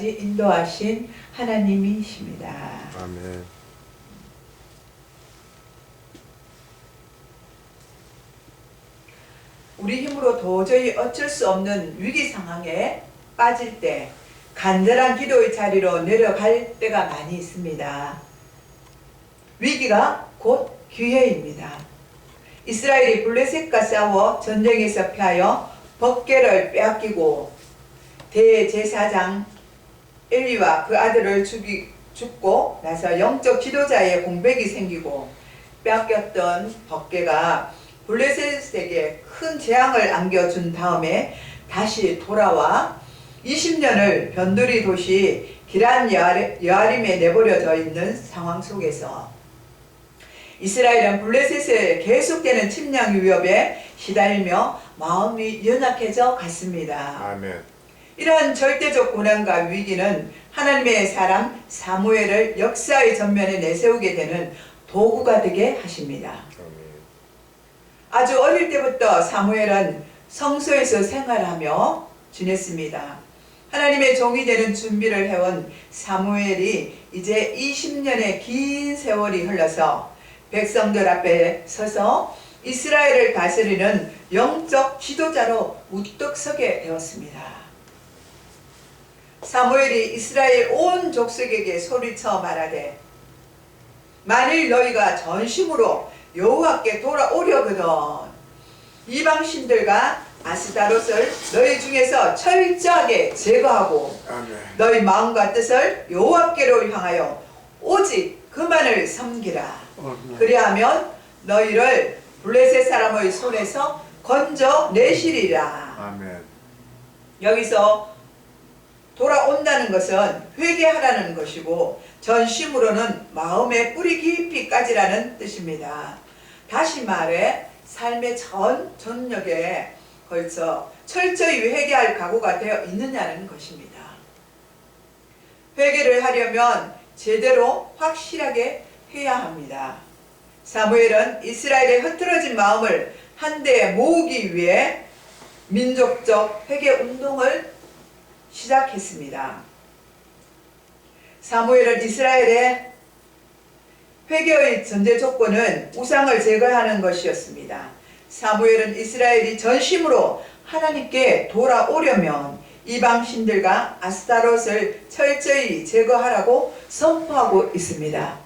끝까지 인도하신 하나님이십니다. 아멘. 우리 힘으로 도저히 어쩔 수 없는 위기 상황에 빠질 때 간절한 기도의 자리로 내려갈 때가 많이 있습니다. 위기가 곧 기회입니다. 이스라엘이 블레셋과 싸워 전쟁에서 패하여 법궤를 빼앗기고 대제사장 엘리와 그 아들을 죽고 나서 영적 지도자의 공백이 생기고 빼앗겼던 법궤가 블레셋에게 큰 재앙을 안겨준 다음에 다시 돌아와 20년을 변두리 도시 기란 여아림에 내버려져 있는 상황 속에서 이스라엘은 블레셋의 계속되는 침략 위협에 시달리며 마음이 연약해져 갔습니다. 아멘. 이러한 절대적 고난과 위기는 하나님의 사람 사무엘을 역사의 전면에 내세우게 되는 도구가 되게 하십니다. 아주 어릴 때부터 사무엘은 성소에서 생활하며 지냈습니다. 하나님의 종이 되는 준비를 해온 사무엘이 이제 20년의 긴 세월이 흘러서 백성들 앞에 서서 이스라엘을 다스리는 영적 지도자로 우뚝 서게 되었습니다. 사무엘이 이스라엘 온 족속에게 소리쳐 말하되 만일 너희가 전심으로 여호와께 돌아오려거든 이방신들과 아스다롯을 너희 중에서 철저하게 제거하고 아멘. 너희 마음과 뜻을 여호와께로 향하여 오직 그만을 섬기라. 그리하면 너희를 블레셋 사람의 손에서 건져내시리라. 아멘. 여기서 돌아온다는 것은 회개하라는 것이고 전심으로는 마음의 뿌리 깊이까지라는 뜻입니다. 다시 말해 삶의 전 전역에 걸쳐 철저히 회개할 각오가 되어 있느냐는 것입니다. 회개를 하려면 제대로 확실하게 해야 합니다. 사무엘은 이스라엘의 흐트러진 마음을 한데에 모으기 위해 민족적 회개 운동을 시작했습니다. 사무엘은 이스라엘의 회개의 전제 조건은 우상을 제거하는 것이었습니다. 사무엘은 이스라엘이 전심으로 하나님께 돌아오려면 이방신들과 아스타롯을 철저히 제거하라고 선포하고 있습니다.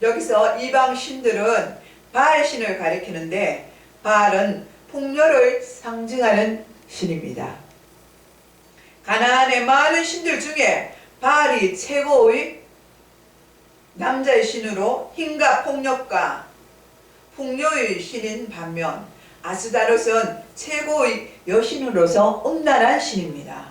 여기서 이방신들은 바알신을 가리키는데 바알은 풍요를 상징하는 신입니다. 가나안의 많은 신들 중에 바알이 최고의 남자의 신으로 힘과 폭력과 풍요의 신인 반면 아스다롯은 최고의 여신으로서 음란한 신입니다.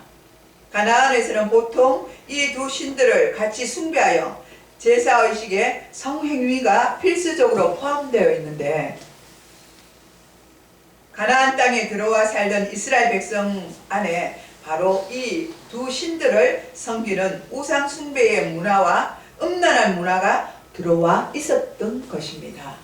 가나안에서는 보통 이 두 신들을 같이 숭배하여 제사의식에 성행위가 필수적으로 포함되어 있는데 가나안 땅에 들어와 살던 이스라엘 백성 안에 바로 이 두 신들을 섬기는 우상 숭배의 문화와 음란한 문화가 들어와 있었던 것입니다.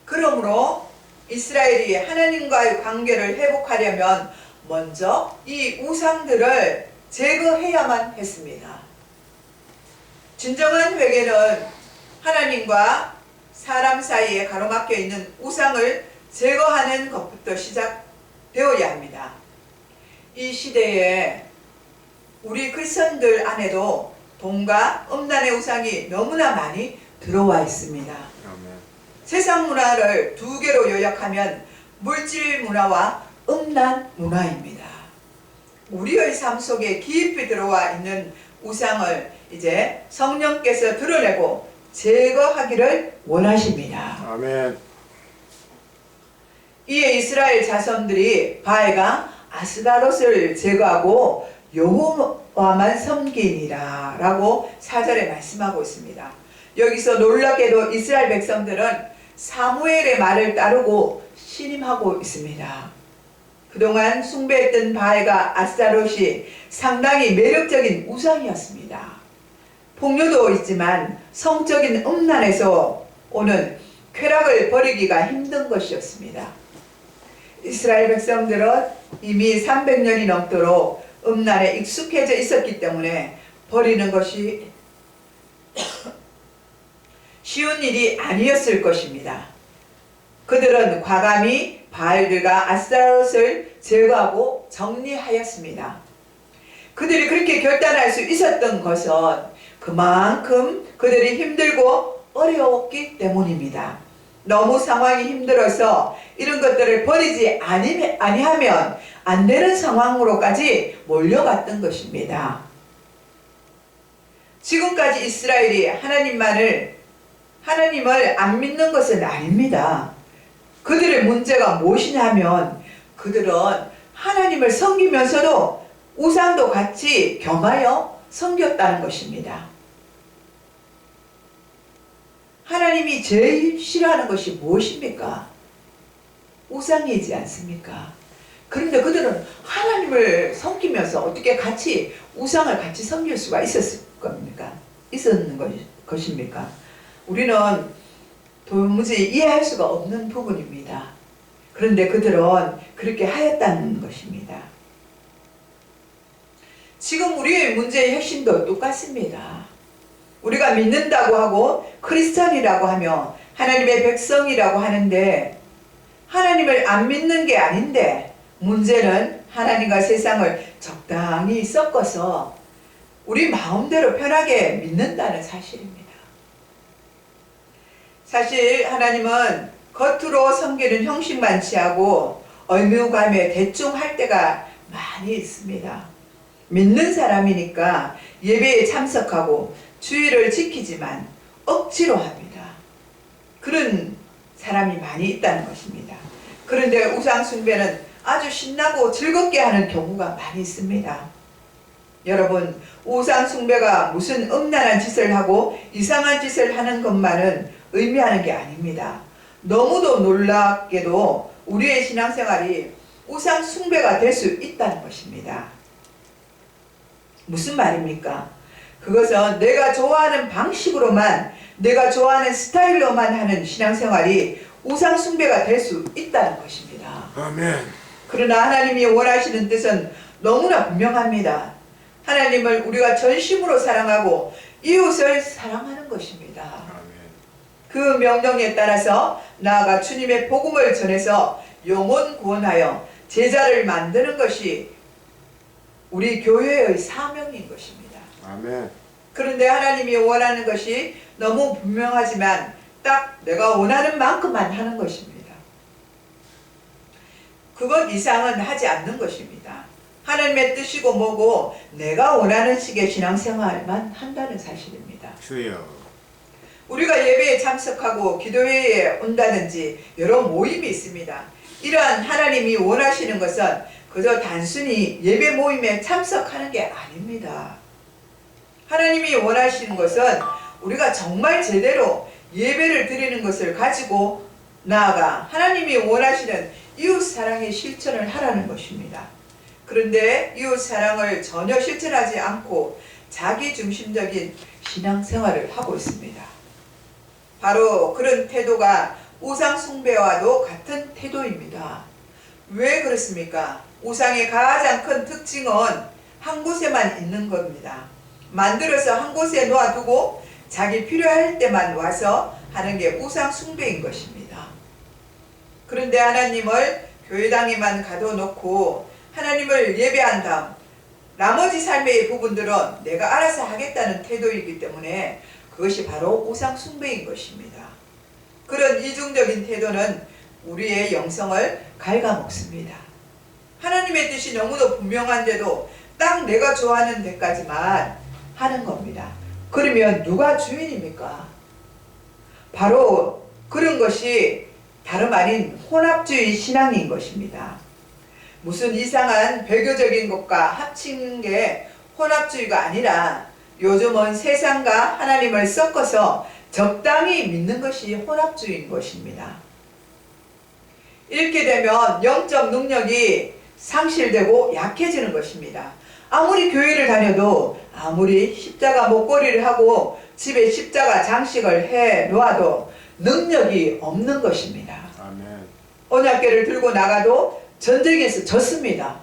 그러므로 이스라엘이 하나님과의 관계를 회복하려면 먼저 이 우상들을 제거해야만 했습니다. 진정한 회개는 하나님과 사람 사이에 가로막혀 있는 우상을 제거하는 것부터 시작되어야 합니다. 이 시대에 우리 크리스천들 안에도 돈과 음란의 우상이 너무나 많이 들어와 있습니다. 아멘. 세상 문화를 두 개로 요약하면 물질 문화와 음란 문화입니다. 우리의 삶 속에 깊이 들어와 있는 우상을 이제 성령께서 드러내고 제거하기를 원하십니다. 아멘. 이에 이스라엘 자손들이 바알과 아스다롯을 제거하고 여호와만 섬기니라 라고 4절에 말씀하고 있습니다. 여기서 놀랍게도 이스라엘 백성들은 사무엘의 말을 따르고 신임하고 있습니다. 그동안 숭배했던 바알과 아스타롯이 상당히 매력적인 우상이었습니다. 폭력도 있지만 성적인 음란에서 오는 쾌락을 버리기가 힘든 것이었습니다. 이스라엘 백성들은 이미 300년이 넘도록 음란에 익숙해져 있었기 때문에 버리는 것이 쉬운 일이 아니었을 것입니다. 그들은 과감히 바알들과 아스타롯을 제거하고 정리하였습니다. 그들이 그렇게 결단할 수 있었던 것은 그만큼 그들이 힘들고 어려웠기 때문입니다. 너무 상황이 힘들어서 이런 것들을 버리지 아니하면 안 되는 상황으로까지 몰려갔던 것입니다. 지금까지 이스라엘이 하나님을 안 믿는 것은 아닙니다. 그들의 문제가 무엇이냐면 그들은 하나님을 섬기면서도 우상도 같이 겸하여 섬겼다는 것입니다. 하나님이 제일 싫어하는 것이 무엇입니까? 우상이지 않습니까? 그런데 그들은 하나님을 섬기면서 어떻게 같이 우상을 같이 섬길 수가 있었을 겁니까? 있었는 것입니까? 우리는 도무지 이해할 수가 없는 부분입니다. 그런데 그들은 그렇게 하였다는 것입니다. 지금 우리의 문제의 핵심도 똑같습니다. 우리가 믿는다고 하고 크리스천이라고 하며 하나님의 백성이라고 하는데 하나님을 안 믿는 게 아닌데 문제는 하나님과 세상을 적당히 섞어서 우리 마음대로 편하게 믿는다는 사실입니다. 사실 하나님은 겉으로 섬기는 형식만 취하고 의무감에 대충 할 때가 많이 있습니다. 믿는 사람이니까 예배에 참석하고 주의를 지키지만 억지로 합니다. 그런 사람이 많이 있다는 것입니다. 그런데 우상 숭배는 아주 신나고 즐겁게 하는 경우가 많이 있습니다. 여러분, 우상 숭배가 무슨 음란한 짓을 하고 이상한 짓을 하는 것만은 의미하는 게 아닙니다. 너무도 놀랍게도 우리의 신앙생활이 우상 숭배가 될 수 있다는 것입니다. 무슨 말입니까? 그것은 내가 좋아하는 방식으로만, 내가 좋아하는 스타일로만 하는 신앙생활이 우상 숭배가 될 수 있다는 것입니다. 아멘. 그러나 하나님이 원하시는 뜻은 너무나 분명합니다. 하나님을 우리가 전심으로 사랑하고 이웃을 사랑하는 것입니다. 아멘. 그 명령에 따라서 나아가 주님의 복음을 전해서 영혼 구원하여 제자를 만드는 것이 우리 교회의 사명인 것입니다. 아멘. 그런데 하나님이 원하는 것이 너무 분명하지만 딱 내가 원하는 만큼만 하는 것입니다. 그것 이상은 하지 않는 것입니다. 하나님의 뜻이고 뭐고 내가 원하는 식의 신앙생활만 한다는 사실입니다. 주여. 우리가 예배에 참석하고 기도회에 온다든지 여러 모임이 있습니다. 이러한 하나님이 원하시는 것은 그저 단순히 예배 모임에 참석하는 게 아닙니다. 하나님이 원하시는 것은 우리가 정말 제대로 예배를 드리는 것을 가지고 나아가 하나님이 원하시는 이웃 사랑의 실천을 하라는 것입니다. 그런데 이웃 사랑을 전혀 실천하지 않고 자기 중심적인 신앙생활을 하고 있습니다. 바로 그런 태도가 우상 숭배와도 같은 태도입니다. 왜 그렇습니까? 우상의 가장 큰 특징은 한 곳에만 있는 겁니다. 만들어서 한 곳에 놓아두고 자기 필요할 때만 와서 하는 게 우상 숭배인 것입니다. 그런데 하나님을 교회당에만 가둬놓고 하나님을 예배한 다음 나머지 삶의 부분들은 내가 알아서 하겠다는 태도이기 때문에 그것이 바로 우상 숭배인 것입니다. 그런 이중적인 태도는 우리의 영성을 갉아먹습니다. 하나님의 뜻이 너무도 분명한데도 딱 내가 좋아하는 데까지만 하는 겁니다. 그러면 누가 주인입니까? 바로 그런 것이 다름 아닌 혼합주의 신앙인 것입니다. 무슨 이상한 배교적인 것과 합친 게 혼합주의가 아니라 요즘은 세상과 하나님을 섞어서 적당히 믿는 것이 혼합주의인 것입니다. 이렇게 되면 영적 능력이 상실되고 약해지는 것입니다. 아무리 교회를 다녀도 아무리 십자가 목걸이를 하고 집에 십자가 장식을 해 놓아도 능력이 없는 것입니다. 아멘. 언약궤를 들고 나가도 전쟁에서 졌습니다.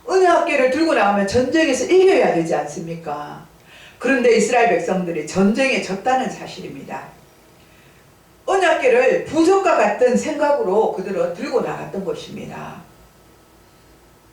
언약궤를 들고 나가면 전쟁에서 이겨야 되지 않습니까? 그런데 이스라엘 백성들이 전쟁에 졌다는 사실입니다. 언약궤를 부적과 같은 생각으로 그들은 들고 나갔던 것입니다.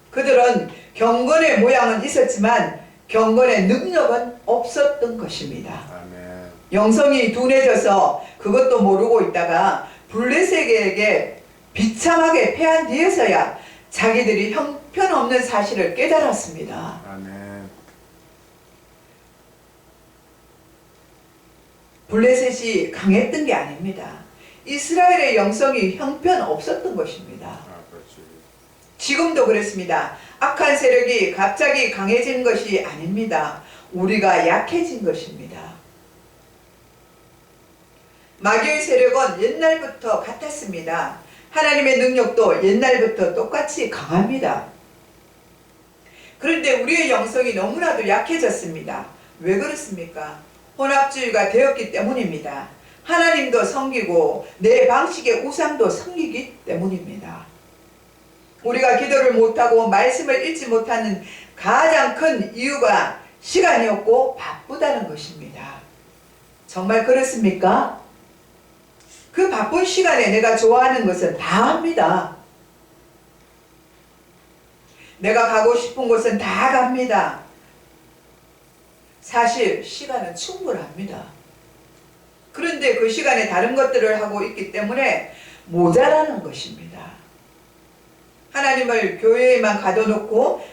그들은 경건의 모양은 있었지만 경건의 능력은 없었던 것입니다. 아멘. 영성이 둔해져서 그것도 모르고 있다가 블레셋에게 비참하게 패한 뒤에서야 자기들이 형편없는 사실을 깨달았습니다. 아멘. 블레셋이 강했던 게 아닙니다. 이스라엘의 영성이 형편없었던 것입니다. 아, 그렇지. 지금도 그렇습니다. 악한 세력이 갑자기 강해진 것이 아닙니다. 우리가 약해진 것입니다. 마귀의 세력은 옛날부터 같았습니다. 하나님의 능력도 옛날부터 똑같이 강합니다. 그런데 우리의 영성이 너무나도 약해졌습니다. 왜 그렇습니까? 혼합주의가 되었기 때문입니다. 하나님도 섬기고 내 방식의 우상도 섬기기 때문입니다. 우리가 기도를 못하고 말씀을 읽지 못하는 가장 큰 이유가 시간이 없고 바쁘다는 것입니다. 정말 그렇습니까? 그 바쁜 시간에 내가 좋아하는 것은 다 합니다. 내가 가고 싶은 곳은 다 갑니다. 사실 시간은 충분합니다. 그런데 그 시간에 다른 것들을 하고 있기 때문에 모자라는 것입니다. 하나님을 교회에만 가둬놓고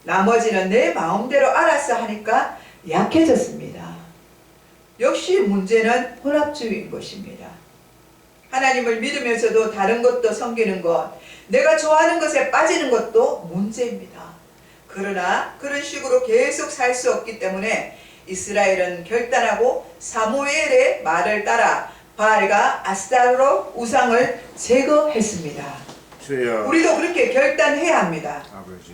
나머지는 내 마음대로 알아서 하니까 약해졌습니다. 역시 문제는 혼합주의인 것입니다. 하나님을 믿으면서도 다른 것도 섬기는 것, 내가 좋아하는 것에 빠지는 것도 문제입니다. 그러나 그런 식으로 계속 살 수 없기 때문에 이스라엘은 결단하고 사무엘의 말을 따라 바알과 아스타로 우상을 제거했습니다. 주여. 우리도 그렇게 결단해야 합니다. 아버지.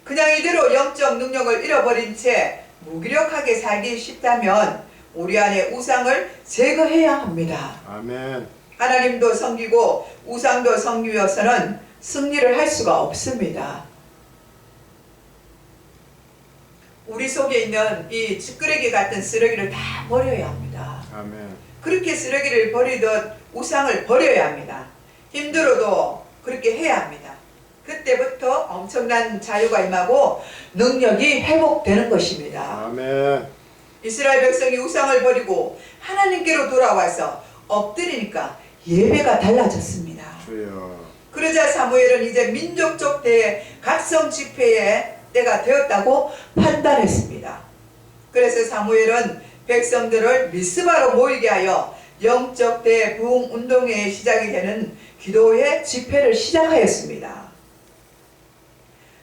그냥 이대로 영적 능력을 잃어버린 채 무기력하게 살기 쉽다면 우리 안에 우상을 제거해야 합니다. 아멘. 하나님도 섬기고 우상도 섬기면서는 승리를 할 수가 없습니다. 우리 속에 있는 이 찌끄레기 같은 쓰레기를 다 버려야 합니다. 아멘. 그렇게 쓰레기를 버리듯 우상을 버려야 합니다. 힘들어도 그렇게 해야 합니다. 그때부터 엄청난 자유가 임하고 능력이 회복되는 것입니다. 아멘. 이스라엘 백성이 우상을 버리고 하나님께로 돌아와서 엎드리니까 예배가 달라졌습니다. 주여. 그러자 사무엘은 이제 민족적 대회 각성 집회의 때가 되었다고 판단했습니다. 그래서 사무엘은 백성들을 미스바로 모이게 하여 영적 대부흥 운동회의 시작이 되는 기도회 집회를 시작하였습니다.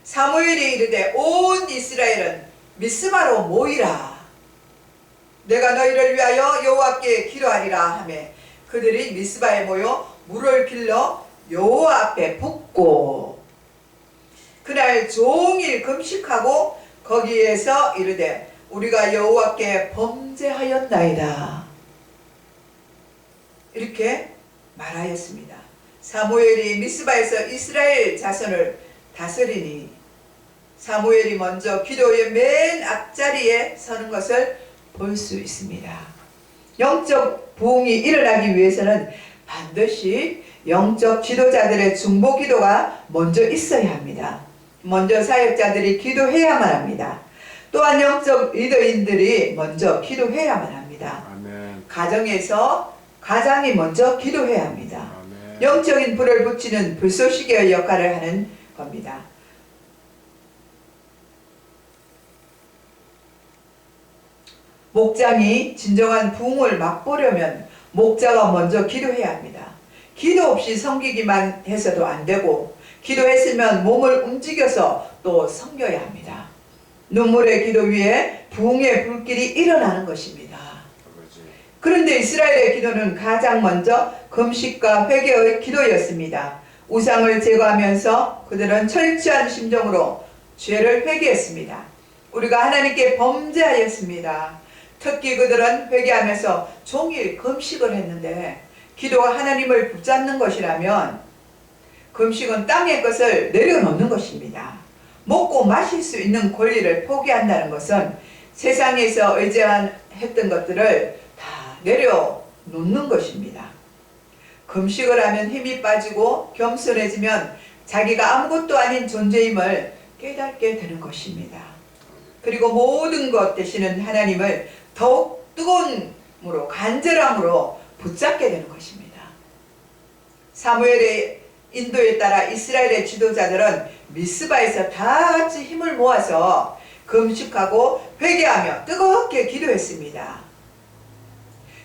사무엘이 이르되 온 이스라엘은 미스바로 모이라. 내가 너희를 위하여 여호와께 기도하리라 하며 그들이 미스바에 모여 물을 길러 여호와 앞에 붓고 그날 종일 금식하고 거기에서 이르되 우리가 여호와께 범죄하였나이다. 이렇게 말하였습니다. 사무엘이 미스바에서 이스라엘 자손을 다스리니 사무엘이 먼저 기도의 맨 앞자리에 서는 것을 볼 수 있습니다. 영적 부흥이 일어나기 위해서는 반드시 영적 지도자들의 중보 기도가 먼저 있어야 합니다. 먼저 사역자들이 기도해야만 합니다. 또한 영적 리더인들이 먼저 기도해야만 합니다. 아멘. 가정에서 가장이 먼저 기도해야 합니다. 아멘. 영적인 불을 붙이는 불쏘시개의 역할을 하는 겁니다. 목장이 진정한 부흥을 맛보려면 목자가 먼저 기도해야 합니다. 기도 없이 섬기기만 해서도 안 되고 기도했으면 몸을 움직여서 또 섬겨야 합니다. 눈물의 기도 위에 부흥의 불길이 일어나는 것입니다. 그런데 이스라엘의 기도는 가장 먼저 금식과 회개의 기도였습니다. 우상을 제거하면서 그들은 철저한 심정으로 죄를 회개했습니다. 우리가 하나님께 범죄하였습니다. 특히 그들은 회개하면서 종일 금식을 했는데 기도가 하나님을 붙잡는 것이라면 금식은 땅의 것을 내려놓는 것입니다. 먹고 마실 수 있는 권리를 포기한다는 것은 세상에서 의지했던 것들을 다 내려놓는 것입니다. 금식을 하면 힘이 빠지고 겸손해지면 자기가 아무것도 아닌 존재임을 깨닫게 되는 것입니다. 그리고 모든 것 되시는 하나님을 더욱 뜨거움으로 간절함으로 붙잡게 되는 것입니다. 사무엘의 인도에 따라 이스라엘의 지도자들은 미스바에서 다 같이 힘을 모아서 금식하고 회개하며 뜨겁게 기도했습니다.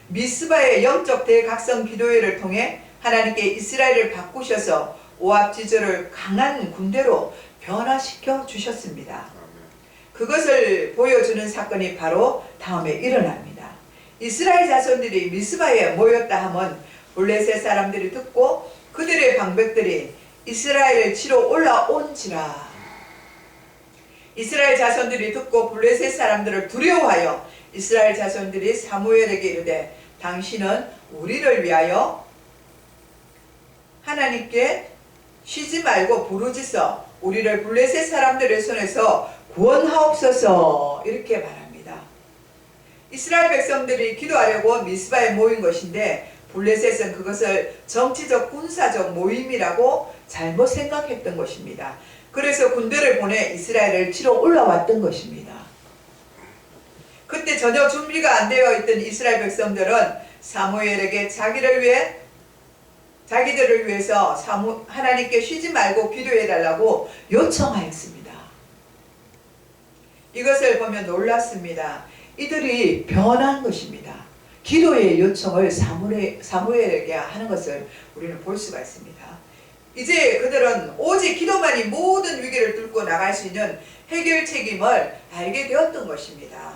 미스바의 영적 대각성 기도회를 통해 하나님께 이스라엘을 바꾸셔서 오합지졸을 강한 군대로 변화시켜 주셨습니다. 그것을 보여주는 사건이 바로 다음에 일어납니다. 이스라엘 자손들이 미스바에 모였다 하면 블레셋 사람들이 듣고 그들의 방백들이 이스라엘을 치러 올라온지라. 이스라엘 자손들이 듣고 블레셋 사람들을 두려워하여 이스라엘 자손들이 사무엘에게 이르되 당신은 우리를 위하여 하나님께 쉬지 말고 부르짖어 우리를 블레셋 사람들의 손에서 구원하옵소서 이렇게 말합니다. 이스라엘 백성들이 기도하려고 미스바에 모인 것인데 블레셋은 그것을 정치적 군사적 모임이라고 잘못 생각했던 것입니다. 그래서 군대를 보내 이스라엘을 치러 올라왔던 것입니다. 그때 전혀 준비가 안 되어 있던 이스라엘 백성들은 사무엘에게 자기들을 위해서 하나님께 쉬지 말고 기도해달라고 요청하였습니다. 이것을 보면 놀랐습니다. 이들이 변한 것입니다. 기도의 요청을 사무엘에게 하는 것을 우리는 볼 수가 있습니다. 이제 그들은 오직 기도만이 모든 위기를 뚫고 나갈 수 있는 해결 책임을 알게 되었던 것입니다.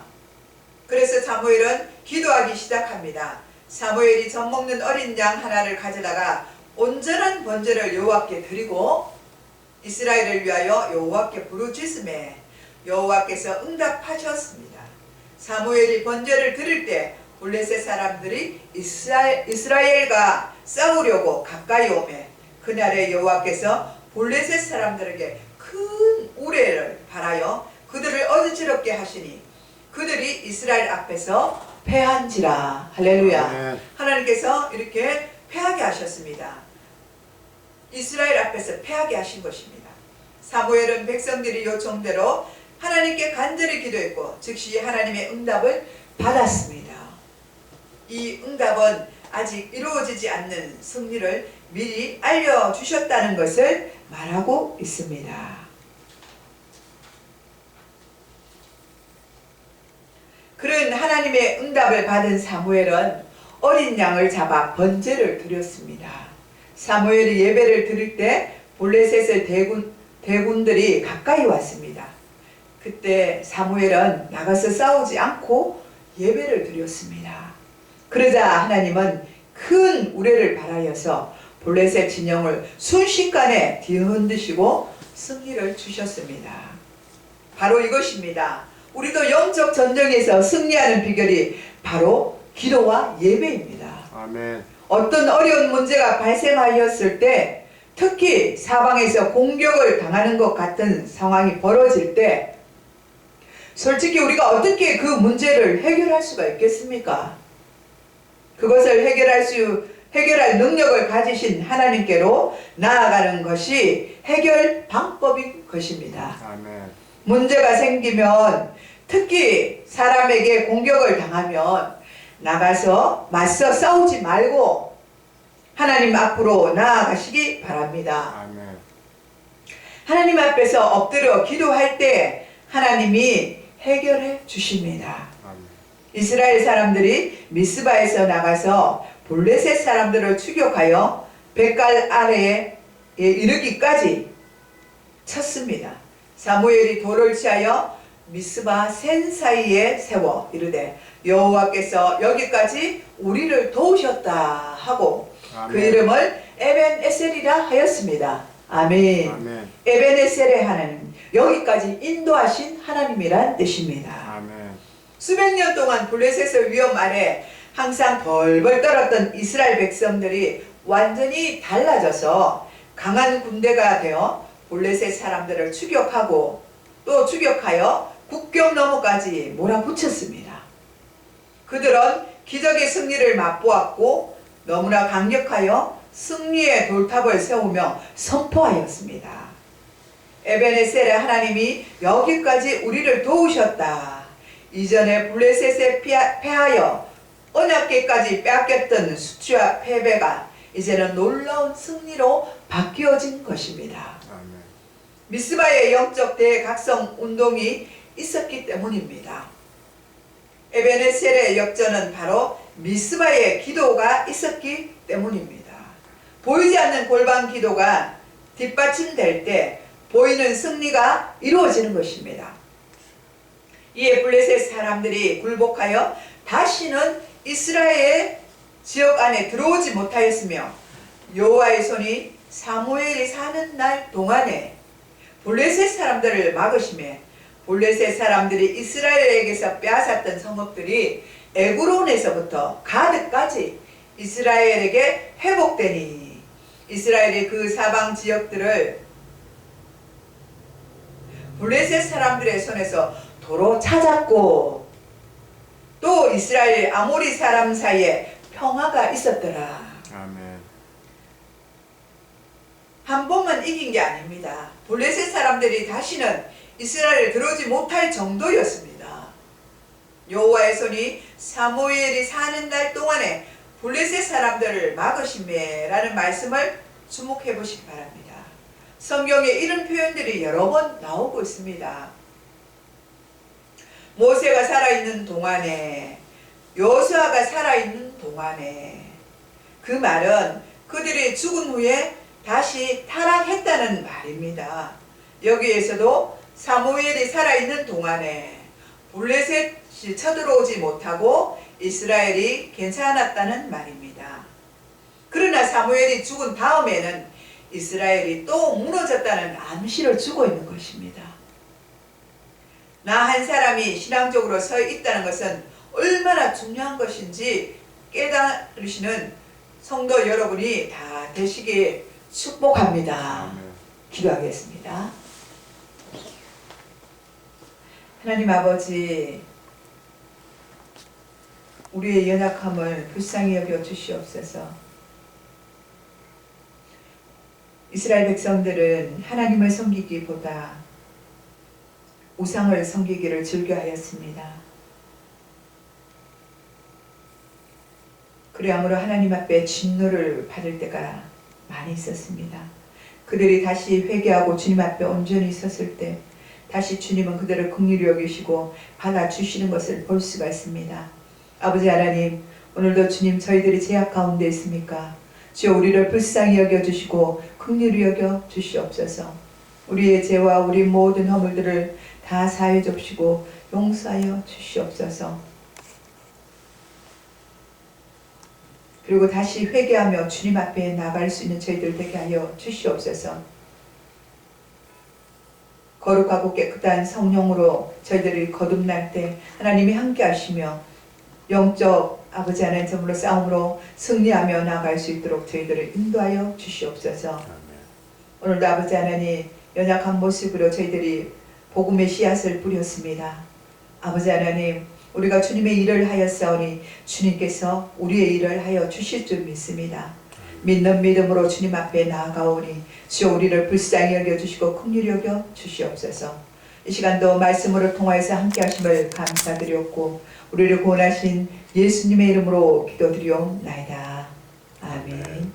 그래서 사무엘은 기도하기 시작합니다. 사무엘이 젖 먹는 어린 양 하나를 가져다가 온전한 번제를 여호와께 드리고 이스라엘을 위하여 여호와께 부르짖음에 여호와께서 응답하셨습니다. 사무엘이 번제를 드릴 때 블레셋 사람들이 이스라엘과 싸우려고 가까이 오매 그날에 여호와께서 블레셋 사람들에게 큰 우레를 발하여 그들을 어지럽게 하시니 그들이 이스라엘 앞에서 패한지라. 할렐루야. 하나님께서 이렇게 패하게 하셨습니다. 이스라엘 앞에서 패하게 하신 것입니다. 사무엘은 백성들이 요청대로 하나님께 간절히 기도했고 즉시 하나님의 응답을 받았습니다. 이 응답은 아직 이루어지지 않는 승리를 미리 알려주셨다는 것을 말하고 있습니다. 그런 하나님의 응답을 받은 사무엘은 어린 양을 잡아 번제를 드렸습니다. 사무엘이 예배를 드릴 때 블레셋의 대군들이 가까이 왔습니다. 그때 사무엘은 나가서 싸우지 않고 예배를 드렸습니다. 그러자 하나님은 큰 우레를 발하여서 블레셋 진영을 순식간에 뒤흔드시고 승리를 주셨습니다. 바로 이것입니다. 우리도 영적 전쟁에서 승리하는 비결이 바로 기도와 예배입니다. 아멘. 어떤 어려운 문제가 발생하였을 때 특히 사방에서 공격을 당하는 것 같은 상황이 벌어질 때 솔직히 우리가 어떻게 그 문제를 해결할 수가 있겠습니까? 그것을 해결할 능력을 가지신 하나님께로 나아가는 것이 해결 방법인 것입니다. 아멘. 문제가 생기면 특히 사람에게 공격을 당하면 나가서 맞서 싸우지 말고 하나님 앞으로 나아가시기 바랍니다. 아멘. 하나님 앞에서 엎드려 기도할 때 하나님이 해결해 주십니다. 아멘. 이스라엘 사람들이 미스바에서 나가서 블레셋 사람들을 추격하여 뱃갈 아래에 이르기까지 쳤습니다. 사무엘이 돌을 취하여 미스바 센 사이에 세워 이르되 여호와께서 여기까지 우리를 도우셨다 하고 아멘. 그 이름을 에벤에셀이라 하였습니다. 아멘. 아멘. 에벤에셀의 하나님, 여기까지 인도하신 하나님이란 뜻입니다. 아멘. 수백 년 동안 블레셋의 위험 아래 항상 벌벌 떨었던 이스라엘 백성들이 완전히 달라져서 강한 군대가 되어 블레셋 사람들을 추격하고 또 추격하여 국경 너머까지 몰아붙였습니다. 그들은 기적의 승리를 맛보았고 너무나 강력하여 승리의 돌탑을 세우며 선포하였습니다. 에베네셀의 하나님이 여기까지 우리를 도우셨다. 이전에 블레셋에 패하여 언약궤까지 빼앗겼던 수치와 패배가 이제는 놀라운 승리로 바뀌어진 것입니다. 아멘. 미스바의 영적 대각성 운동이 있었기 때문입니다. 에베네셀의 역전은 바로 미스바의 기도가 있었기 때문입니다. 보이지 않는 골방 기도가 뒷받침될 때 보이는 승리가 이루어지는 것입니다. 이에 블레셋 사람들이 굴복하여 다시는 이스라엘 지역 안에 들어오지 못하였으며 여호와의 손이 사무엘이 사는 날 동안에 블레셋 사람들을 막으시며 블레셋 사람들이 이스라엘에게서 빼앗았던 성읍들이 에그론에서부터 가드까지 이스라엘에게 회복되니 이스라엘이 그 사방 지역들을 블레셋 사람들의 손에서 도로 찾았고 또 이스라엘 아모리 사람 사이에 평화가 있었더라. 아멘. 한 번만 이긴 게 아닙니다. 블레셋 사람들이 다시는 이스라엘에 들어오지 못할 정도였습니다. 여호와의 손이 사무엘이 사는 날 동안에 블레셋 사람들을 막으시매라는 말씀을 주목해 보시기 바랍니다. 성경에 이런 표현들이 여러 번 나오고 있습니다. 모세가 살아있는 동안에, 여호수아가 살아있는 동안에, 그 말은 그들이 죽은 후에 다시 타락했다는 말입니다. 여기에서도 사무엘이 살아있는 동안에 블레셋이 쳐들어오지 못하고 이스라엘이 괜찮았다는 말입니다. 그러나 사무엘이 죽은 다음에는 이스라엘이 또 무너졌다는 암시를 주고 있는 것입니다. 나 한 사람이 신앙적으로 서 있다는 것은 얼마나 중요한 것인지 깨달으시는 성도 여러분이 다 되시길 축복합니다. 기도하겠습니다. 하나님 아버지, 우리의 연약함을 불쌍히 여겨 주시옵소서. 이스라엘 백성들은 하나님을 섬기기보다 우상을 섬기기를 즐겨하였습니다. 그러므로 하나님 앞에 진노를 받을 때가 많이 있었습니다. 그들이 다시 회개하고 주님 앞에 온전히 섰을 때 다시 주님은 그들을 긍휼히 여기시고 받아주시는 것을 볼 수가 있습니다. 아버지 하나님, 오늘도 주님 저희들이 죄악 가운데 있습니까? 주여 우리를 불쌍히 여겨주시고 긍휼히 여겨주시옵소서. 우리의 죄와 우리 모든 허물들을 다 사해 줍시고 용서하여 주시옵소서. 그리고 다시 회개하며 주님 앞에 나갈 수 있는 저희들 되게 하여 주시옵소서. 거룩하고 깨끗한 성령으로 저희들이 거듭날 때 하나님이 함께 하시며 영적 아버지 하나님 점으로 싸움으로 승리하며 나아갈 수 있도록 저희들을 인도하여 주시옵소서. 오늘도 아버지 하나님 연약한 모습으로 저희들이 복음의 씨앗을 뿌렸습니다. 아버지 하나님, 우리가 주님의 일을 하였사오니 주님께서 우리의 일을 하여 주실 줄 믿습니다. 믿는 믿음으로 주님 앞에 나아가오니 주여 우리를 불쌍히 여겨주시고 긍휼히 여겨 주시옵소서. 이 시간도 말씀으로 통하여서 함께 하심을 감사드렸고 우리를 구원하신 예수님의 이름으로 기도드리옵나이다. 아멘.